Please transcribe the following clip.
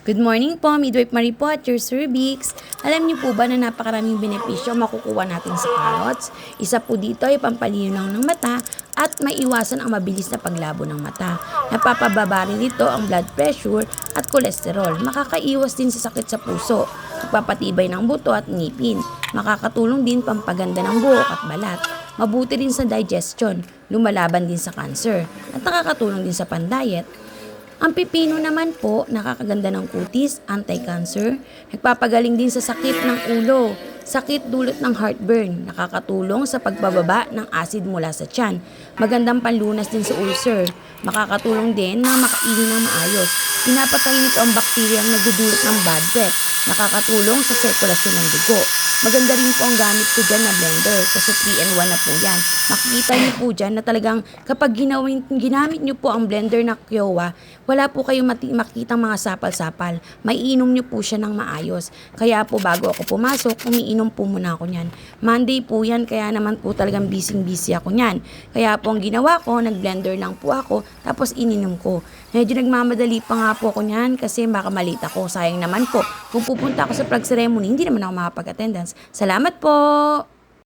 Good morning po, Midwife Marie po at your cervix. Alam niyo po ba na napakaraming benepisyo makukuha natin sa carrots? Isa po dito ay pampalinaw ng mata at maiwasan ang mabilis na paglabo ng mata. Napapababa rin nito ang blood pressure at cholesterol. Makakaiwas din sa sakit sa puso. Magpapatibay ng buto at ngipin. Makakatulong din pampaganda ng buhok at balat. Mabuti din sa digestion. Lumalaban din sa cancer. At nakakatulong din sa pandiet. Ang pipino naman po, nakakaganda ng kutis, anti-cancer, nagpapagaling din sa sakit ng ulo, sakit dulot ng heartburn, nakakatulong sa pagbababa ng acid mula sa tiyan, magandang panlunas din sa ulcer, makakatulong din na makainin ng maayos, pinapatay nito ang bakteriyang nagdudulot ng bad breath, nakakatulong sa sirkulasyon ng dugo. Maganda rin po ang gamit ko dyan na blender kasi 3-in-1 na po yan. Makikita niyo po dyan na talagang kapag ginamit niyo po ang blender na Kiowa, wala po kayong makikitang mga sapal-sapal. Maiinom niyo po siya ng maayos. Kaya po bago ako pumasok, umiinom po muna ako niyan. Monday po yan, kaya naman po talagang busy ako niyan. Kaya po ang ginawa ko, nag-blender lang po ako, tapos ininom ko. Medyo nagmamadali pa nga po ako niyan kasi baka malita ko. Sayang naman po. Kung pupunta ako sa flag ceremony, hindi naman ako makapag-attendance. Salamat po!